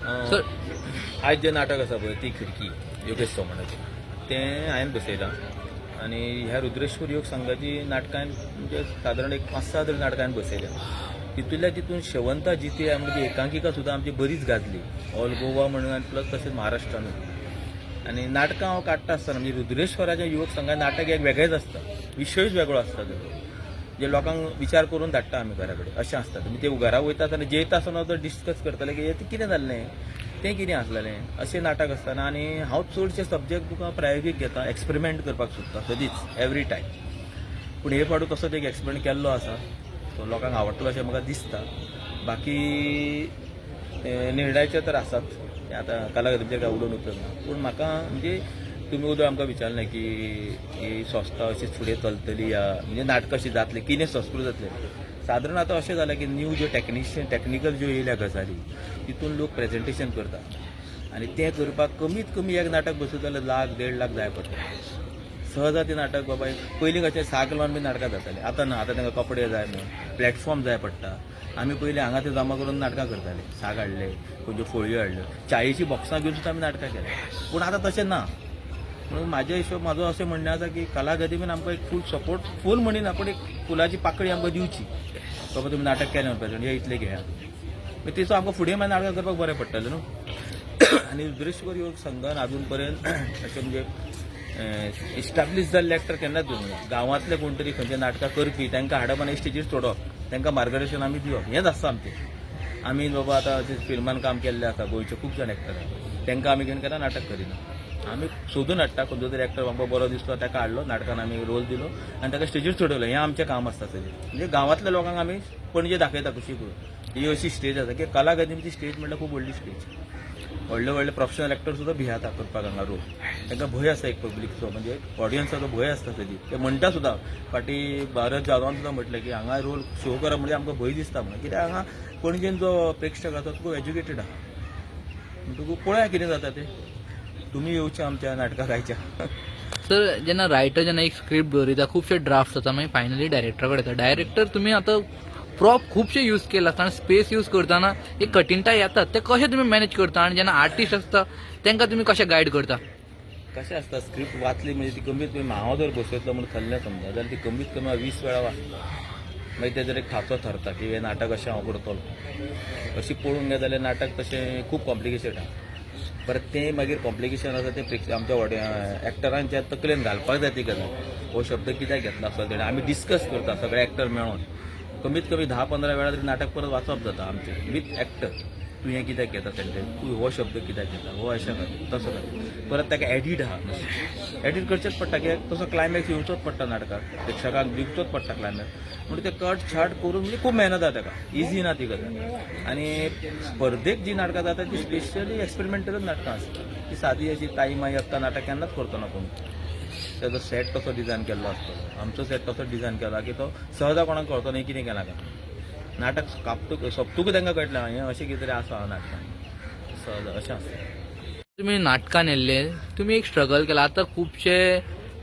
Sir आज जे नाटक आसा पळय ती खिडकी योगेश सोमणाचें तें हांवें बसयलां आनी ह्या रुद्रेश्वर योग संघाची नाटकां म्हणजे सादारण एक 5-6 तरी नाटकां हांवें बसयल्या. तितून शेवंता जिते म्हणजे एकांकिका सुद्दां आमची बरीच गाजली ऑल गोवा म्हणून आनी प्लस तशेंच महाराष्ट्रानूय. आनी नाटकां हांव काडटा आसतना म्हणजे रुद्रेश्वराच्या युवक संघात नाटक एक वेगळेंच आसता, विशयच वेगळो आसता तो जे लोकांक विचार करून धाडटा आमी घरा कडेन अशें आसता. म्हणजे ते घरा वयतात आनी जेयता आसतना तो डिस्कस करतले की हें कितें जाल्लें तें कितें आसलेलें अशें नाटक आसतना. आनी हांव चडशे सब्जेक्ट तुका प्रायोगीक घेता, एक्सपेरिमेंट करपाक सोदता सदींच एवरी टायम. पूण हे फावटी तसोच एक एक्सपेरिमेंट केल्लो आसा तो लोकांक आवडटलो अशें म्हाका दिसता. बाकी निर्णयाचे तर आसात ते आतां कलाकारांचेर काय उलोवन उपयोग ना. पूण म्हाका म्हणजे तुमी उदो आमकां विचारलें की ही संस्था अशीच फुडें चलतली या म्हणजे नाटक अशी जातली कितें संस्कृत जातलें. सादारण आतां अशें जालां की न्यू ज्यो टॅक्निकल ज्यो येयल्या गजाली तितून लोक प्रेझेंटेशन करतात आनी तें करपाक कमीत कमी एक नाटक बसयत जाल्यार 1,00,000-1.5 लाख जाय पडटा. सहजा तें नाटक बाबा पयलीं कशें साक लावन बी नाटकां जातालीं, आतां ना. आतां तांकां कपडे जाय म्हणून प्लॅटफॉर्म जाय पडटा. आमी पयलीं हांगा ते जमा करून नाटकां करताले, साग हाडले खंयच्यो फोळयो हाडल्यो, चायेची बॉक्सां घेवन सुद्दां आमी नाटकां केल्या. पूण आतां तशें ना. म्हणून म्हाज्या हिशोब म्हाजो अशें म्हणणें आसा की कला अकादेमीन आमकां एक फूल सपोर्ट फूल म्हणिना पूण एक फुलाची पाकळी आमकां दिवची. बाबा तुमी नाटक केलें म्हणपाचें हे इतलें घेया. मागीर तेचो आमकां फुडें मागीर नाटकां करपाक बरें पडटलें न्हू. आनी रुद्रेश्वर योग संघान अजून पर्यंत अशें म्हणजे इस्टाब्लीश जाल्ले एक्टर केन्नाच दवरूंक ना. गांवांतले कोण तरी खंयचे नाटकां करपी तांकां हाडप आनी स्टेजीर सोडप, तांकां मार्गदर्शन आमी दिवप, हेंच आसता आमचें. आमी बाबा आतां फिल्मान काम केल्लें आसा गोंयचे खूब जाण एक्टर तांकां आमी घेवन केन्ना नाटक करिना. आमी सोदून हाडटा खंयचो तरी एक्टर आमकां बरो दिसलो ताका हाडलो, नाटकान आमी रोल दिलो आनी ताका स्टेजीर चडयलो. हें आमचें काम आसता सगळें. म्हणजे गांवांतल्या लोकांक आमी पणजे दाखयता कशी करून ही अशी स्टेज आसा की कला अकादेमीची स्टेज म्हळ्यार खूब व्हडली स्टेज. व्हडले व्हडले प्रोफेशनल एक्टर सुद्दां भियाता करपाक हांगा रोल. तांकां भंय आसता एक पब्लीकचो म्हणजे ऑडियन्साचो भंय आसता सदी. ते म्हणटा सुद्दां फाटी भारत जाधवान सुद्दां म्हटलें की हांगा रोल शो करप म्हणजे आमकां भंय दिसता म्हणून. कित्याक हांगा पणजेन जो प्रेक्षक आसा तो खूब एज्युकेटेड आहा. तुका पळया कितें जाता तें. तुमी येवचें आमच्या नाटकाक आयच्या. सर जेन्ना रायटर जेन्ना एक स्क्रिप्ट बरयता खुबशे ड्राफ्ट जाता मागीर फायनली डायरेक्टरा कडेन येता. डायरेक्टर तुमी आतां प्रॉप खुबशे यूज केला आसतना स्पेस यूज करतना एक कठीणताय येतात ते कशें तुमी मॅनेज करता आनी जेन्ना आर्टिस्ट आसता तांकां तुमी कशें गायड करता. कशें आसता स्क्रिप्ट वाचली म्हणजे ती कमीत कमी हांव जर बसयतलो म्हणून थल्लें समजा जाल्यार ती कमीत कमी 20 वेळा वाचता. मागीर तेजर एक थाचो थरता की हें नाटक अशें हांव करतलो. अशी पळोवंक गेले जाल्यार नाटक तशें खूब कॉम्प्लिकेटेड आहा. परत तें मागीर कॉम्प्लिकेशन आसा तें आमच्या एक्टरांच्या तकलेन घालपाक जाय ती गजाल. हो शब्द कित्याक घेतला असो तेणें आमी डिस्कस करता सगळे एक्टर मेळोन. कमीत कमी 10-15 वेळा तरी नाटक परत वाचप जाता आमचें विथ एक्टर. तूं हें कित्याक घेता सेंटेन्स, तूं हो शब्द कित्याक घेता, हो अशें खातीर तसो खातीर. परत ताका एडीट आहा एडीट करचेच पडटा कित्याक तसो क्लायमॅक्स येवचोच पडटा नाटकाक, प्रेक्षकांक दिवचोच पडटा क्लायमॅक्स. म्हणून ते कट छाट करून म्हणजे खूब मेहनत आहा ताका, इजी ना ती गजाल. आनी स्पर्धेक जी नाटकां जाता ती स्पेशली एक्सपेरिमेंटलच नाटकां आसता. ती सादी अशी ताई माई अक्का नाटक केन्नाच करतो ना कोण. तेजो सेट तसो डिझायन केल्लो आसतो, आमचो सेट तसो डिझायन केला की तो सहजा कोणाक कळतो न्ही कितें केलां काय. नाटक सोंपतूक तांकां कळटलें हें अशें कितें तरी आसा नाटकान सहज अशें आसता. तुमी नाटकान येयल्ले तुमी एक स्ट्रगल केला. आतां खुबशे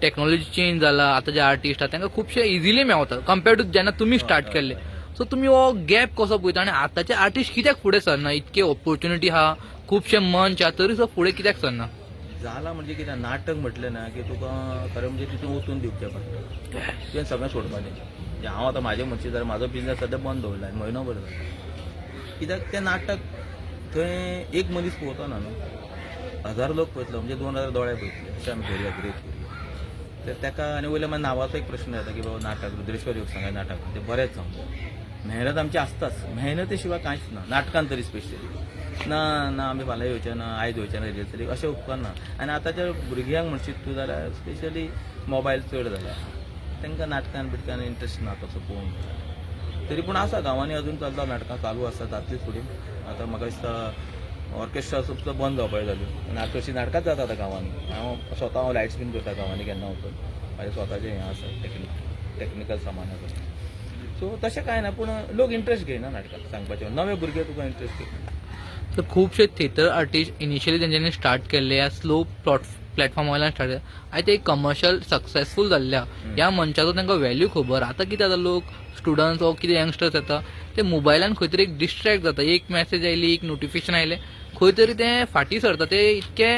टॅक्नॉलॉजी चेंज जाला. आतां जे आर्टिस्ट आहा तांकां खुबशे इजिली मेवता कम्पेर्ड टू जेन्ना तुमी स्टार्ट केल्ले. सो तुमी हो गॅप कसो पळयता आनी आतांचे आर्टिस्ट कित्याक फुडें सरना. इतके ऑपॉर्च्युनिटी आहा, खुबशे मंच आहा तरी सुद्दां फुडें कित्याक सरना. जाला म्हणजे कितें नाटक म्हटलें ना की तुका खरें म्हणजे तितून वचून दिवचें पडटा. तुवें सगळें सोडपाचें. म्हणजे हांव आतां म्हाजें म्हणचें जाल्यार म्हजो बिझनस सद्या बंद दवरला म्हयनो भर जालो. कित्याक तें नाटक थंय एक मनीस पळोवचो ना न्हू, 1000 लोक पळयतलो म्हणजे 2000 दोळे पळयतले. अशें आमी करुया ग्रेट करुया. तर ताका आनी वयल्या मागीर नांवाचो एक प्रश्न येता की बाबा नाटक रुद्रेश्वर योग सांगाय नाटक तें बरेंच जावं. मेहनत आमची आसताच, मेहनती शिवाय कांयच ना नाटकान तरी स्पेशली. ना ना आमी फाल्यां येवचें ना, आयज येवचें ना तरी अशें उपकारना. आनी आतांच्या भुरग्यांक म्हणशीत तूं जाल्यार स्पेशली मोबायल चड जाला, तांकां नाटकान बिटकान इंट्रस्ट ना तसो पळोवंक. तरी पूण आसा गांवांनी अजून चलता नाटकां चालू आसा जातली फुडें. आतां म्हाका दिसता ऑर्केस्ट्रा सुद्दां बंद जावपाक जाल्यो आनी आतां अशीं नाटकांच जाता आतां गांवांनी. हांव लायट्स बीन करता गांवांनी केन्ना वचून. म्हाजें स्वताचें हें आसा टॅक्निकल सामान आसा. सो तशें कांय ना पूण लोक इंट्रस्ट घेयना नाटकाक सांगपाचें. नवे भुरगे तुका इंट्रस्ट घेयना. तर खुबशे थिएटर आर्टिस्ट इनिशियली तेंच्यांनी स्टार्ट केल्ले ह्या स्लो प्लॅटफॉर्म वयल्यान स्टार्ट केले. आयज ते कमर्शियल सक्सेसफूल जाल्ल्या ह्या मंचाचो तांकां व्हॅल्यू खबर. आतां कितें जाता लोक स्टुडंट्स वो कितें यंगस्टर्स येता ते मोबायलान खंय तरी एक डिस्ट्रॅक्ट जाता. एक मॅसेज आयली, एक नोटिफिकेशन आयलें, खंय तरी ते फाटी सरता ते इतके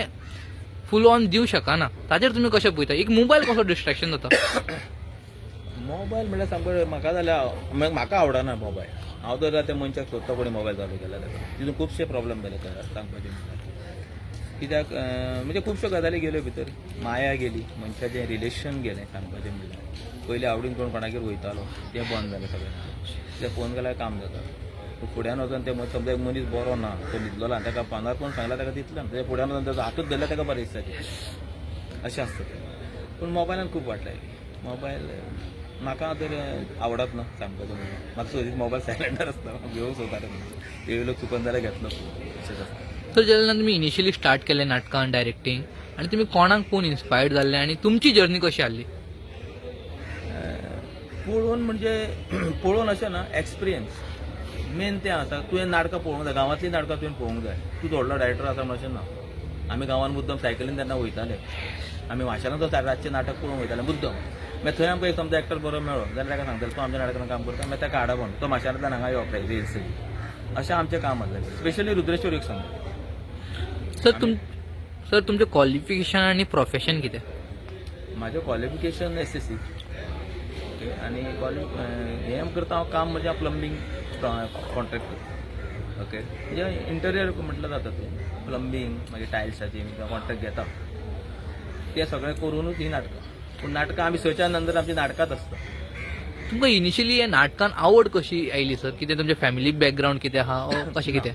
फुल ऑन दिवं शकना. ताजेर तुमी कशें पळयता? एक मोबायल कसो डिस्ट्रॅक्शन जाता? मोबायल म्हणल्यार सामको म्हाका जाल्यार म्हाका आवडना मोबायल. हांव तर त्या मनशाक सोदता कोणी मोबायल चालू केला जाल्यार तितून खुबशे प्रॉब्लेम जाले सांगपाचें म्हणल्यार. कित्याक म्हणजे खुबश्यो गजाली गेल्यो भितर. माया गेली, मनशाचें रिलेशन गेलें सांगपाचें म्हणल्यार. पयलीं आवडीन कोण कोणागेर वयतालो तें बंद जालें सगळें. ते फोन केल्यार काम जाता. फुड्यान वचून ते समजा एक मनीस बरो ना, तो न्हिदलोलो आनी ताका फोनार कोण सांगला ताका दितलो. तेच्या फुड्यान वचून ताजो हातूच धरल्यार ताका बरें दिसता तें. अशें आसता तें. पूण मोबायलान खूब वाडलाय. मोबायल म्हाका तर आवडत ना सांगपाचें म्हणजे. म्हाका सगळीच मोबायल सायलंटार आसता. घेवंक सोदता ते लोक चुकून जाल्यार घेतलो अशेंच आसता. तर जेन्ना तुमी इनिशियली स्टार्ट केलें नाटकां डायरेक्टींग आनी तुमी कोणाक पळोवन इन्स्पायर्ड जाल्ले आनी तुमची जर्नी कशी आसली? पळोवन म्हणजे पळोवन अशें ना, एक्सपिरियन्स मेन तें आसा. तुवें नाटकां पळोवंक जाय, गांवांतली नाटकां तुवें पळोवंक जाय. तूं व्हडलो डायरेक्टर आसा म्हणून अशें ना. आमी गांवांत मुद्दम सायकलीन तेन्ना वयताले. आमी वाशानाचो रातचें नाटक पळोवंक वयताले मुद्दम. मागीर थंय आमकां एक समजा एक्टर बरो मेळ्ळो जाल्यार ताका सांगतालो तूं आमच्या नाटकान काम करता, मागीर ताका हाडप म्हणून तो माशानांतल्यान हांगा येवप रिल्स. अशें आमचें काम आसलें. स्पेशली रुद्रेश्वर एक सांग. सर तुमचें क्वॉलिफिकेशन आनी प्रोफेशन कितें? म्हाजें क्वॉलिफिकेशन SSC आनी हें करता हांव काम म्हणजे प्लंबींग कॉन्ट्रॅक्टर. ओके, म्हणजे इंटरियर म्हटलं जाता तें प्लंबींग मागीर टायल्साची कॉन्ट्रॅक्ट घेता तें सगळें करूनच ही नाटकां. पूण नाटकां आमी सयच्या नंतर आमची नाटकांच आसता. तुमकां इनिशियली हे नाटकान आवड कशी आयली सर? कितें तुमचें फॅमिली बॅकग्रावंड कितें आहा कशें कितें?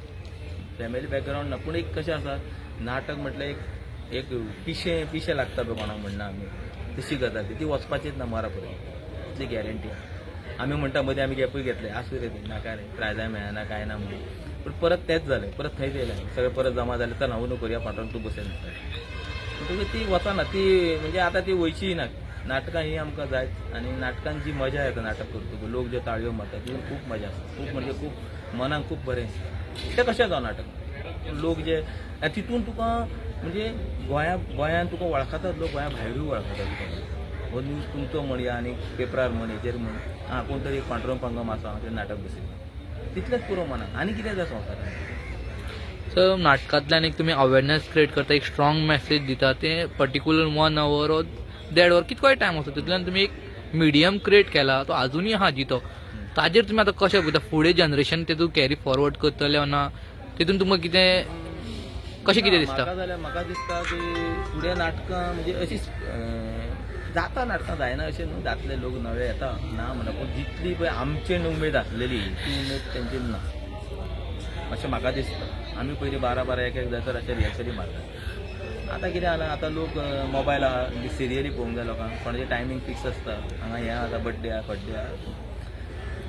फॅमिली बॅकग्रावंड ना, पूण एक कशें आसा नाटक म्हटल्यार एक पिशें लागता पळय कोणाक म्हणना आमी, तशी गजाल ती वचपाचीच ना मरा पर्यंत, इतली गॅरंटी. आमी म्हणटा मदीं आमी गॅपूय घेतले आसूं रे नाका रे प्रायजाय मेळना काय ना म्हणून. पूण परत तेंच जालें, परत थंयच येयलें सगळें परत जमा जालें तर हांव न्हू करया फाटोन तूं बसयन म्हणटकीर ती वचना ती. म्हणजे आतां ती वयची ना. नाटकां ही आमकां जाय आनी नाटकान जी मजा येता नाटक करतकूच लोक जे ताळयो मारतात तितून खूब मजा आसता. खूब म्हणजे खूब मनाक खूब बरें दिसता. तें कशें जावं नाटक लोक जे तितून तुका म्हणजे गोंयांत तुका वळखतात लोक, गोंया भायरूय वळखतात तुका. हो न्यूज तुमचो म्हण या आनी पेपरार म्हण हेचेर म्हण कोण तरी एक पांडुरंग पंगम आसा तें नाटक बसयता तितलेंच पुरो मनाक. आनी कितें जाय संवसारांत? सर नाटकांतल्यान एक तुमी अवेरनेस क्रिएट करता, एक स्ट्रॉंग मेसेज दिता, तें पर्टिक्युलर 1 hour or 1.5 hour कितकोय टायम आसा तितूंतल्यान तुमी एक मिडियम क्रिएट केला तो अजुनूय आहा जितो. ताजेर तुमी आतां कशें पळयता? फुडें जनरेशन तेतून कॅरी फॉरवर्ड करतले ना तितून तुमकां कितें कशें कितें दिसता? म्हाका दिसता की फुडें नाटकां म्हणजे अशीच जाता. नाटकां जायना अशें न्हू, जातले लोक नवे येता ना म्हणा, पूण जितली पळय आमचेन उमेद आसलेली ती उमेद तेंचेर ना अशें म्हाका दिसता. आमी पयलीं 12 एक जायसर अशें रिहर्सली मारता. आतां कितें जालां, आतां लोक मोबायल आहा, सिरियली पळोवंक जाय लोकांक. कोणाचें टायमींग फिक्स आसता, हांगा हें आतां बड्डे आहा फड्डे आहा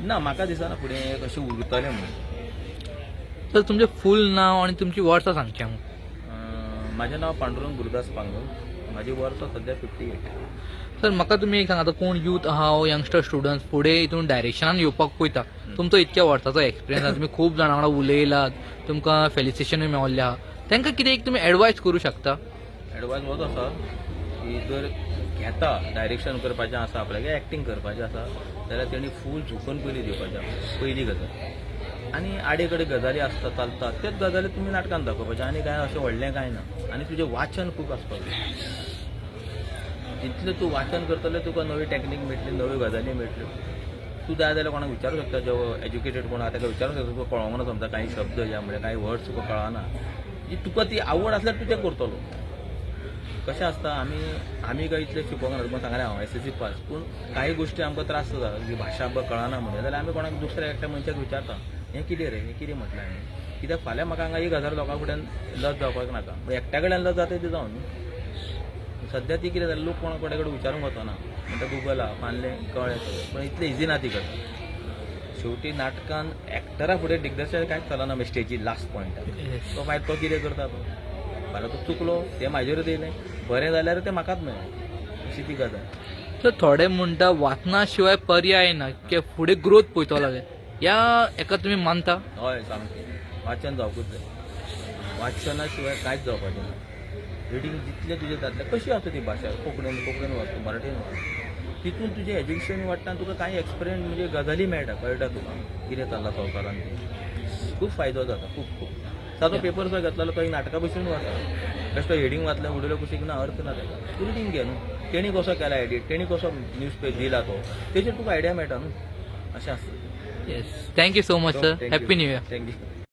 ना. म्हाका दिसना फुडें अशें उरतलें म्हणून. तर तुमचें फूल नांव आनी तुमची वर्सां सांगचें हांव. म्हाजें नांव पांडुरंग गुरुदास पांगम. म्हाजी वर्सां सद्या 58. सर म्हाका तुमी एक सांग, आतां कोण यूथ आहा यंगस्टर स्टुडंट्स फुडें हितून डायरेक्शनान येवपाक पळयता, तुमचो इतक्या वर्साचो एक्सपिरियन्स आहा, तुमी खूब जाणां वांगडा उलयलात, तुमकां फेलिसिटेशनूय मेळिल्लें आहा, तांकां कितें एक तुमी एडवायस करूं शकता? एडवायस होच आसा की जर घेता डायरेक्शन करपाचें आसा आपल्याक एक्टींग करपाचें आसा जाल्यार तेणी फूल झुकून पयलीं दिवपाचें पयली गजाल. आनी आडे कडेन गजाली आसता चलता तेच गजाली तुमी नाटकान दाखोवपाचें. आनी कांय अशें व्हडलें कांय ना. आनी तुजें वाचन खूब आसपाक जाय. जितलें तूं वाचन करतलें तुका नवी टॅक्नीक मेळटली, नव्यो गजाली मेळटल्यो. तूं जाय जाल्यार कोणाक विचारूं शकता, जो एज्युकेटेड कोण आहा ताका विचारूं शकता. तुका कळोंक ना समजा कांय शब्द या म्हणजे कांय वर्ड्स तुका कळना, तुका ती आवड आसल्यार तूं तें करतलो. कशें आसता आमी काय इतलें शिकोवंक ना. तुमकां सांगलें हांव SSC पास, पूण कांय गोश्टी आमकां त्रास जाता ही भाशा आमकां कळना म्हणून जाल्यार आमी कोणाक दुसऱ्या एकट्या मनशाक विचारता हें कितें रे, हें कितें म्हटलें हांवें. कित्याक फाल्यां म्हाका हांगा ही गजाल लोकां फुड्यान लज जावपाक नाका. एकट्या कडल्यान लज जाता ती जावन सद्या ती कितें जालें लोक कोणा कडेन विचारूंक वचना म्हणटा गुगल आहा मानलें कळ्ळें सगळें. पूण इतलें इजी ना ती गजाल. शेवटी नाटकान एक्टरा फुडें दिग्दर्शन कांयच चलना. मागीर स्टेजीर लास्ट पॉयंटार तो मागीर तो कितें करता तो फाल्यां तो चुकलो तें म्हाजेरूच येयलें, बरें जाल्यार तें म्हाकाच मेळ्ळें अशी ती गजाल. तर थोडे म्हणटा वाचना शिवाय पर्याय ना, की फुडें ग्रोथ पळयतो लागले, ह्या एका तुमी मानता? हय सामकें वाचन जावकूच जाय. वाचना शिवाय कांयच जावपाचें ना. रिडींग जितलें तुजें जातलें कशी आसा ती भाशा, कोंकणीन वाच, मराठीन वाच, तितून तुजें एज्युकेशन वाडटा आनी तुका कांय एक्सपिरियन्स म्हणजे गजाली मेळटा, कळटा तुका कितें चल्लां संवसारान. खूब फायदो जाता खूब खूब. साधो पेपर सुद्धा घेतलेलो काही नाटका भशेन वाचा बेश्टो हेडींग वाचल्या उडयलो कुशीक ना अर्थ ना ताका उलटीन घे न्हू तेणी कसो केला एडिट तेणी कसो न्यूज पेज दिला तो तेचेर तुका आयडिया मेळटा न्हू अशें आसता yes thank you so much sir happy new year thank you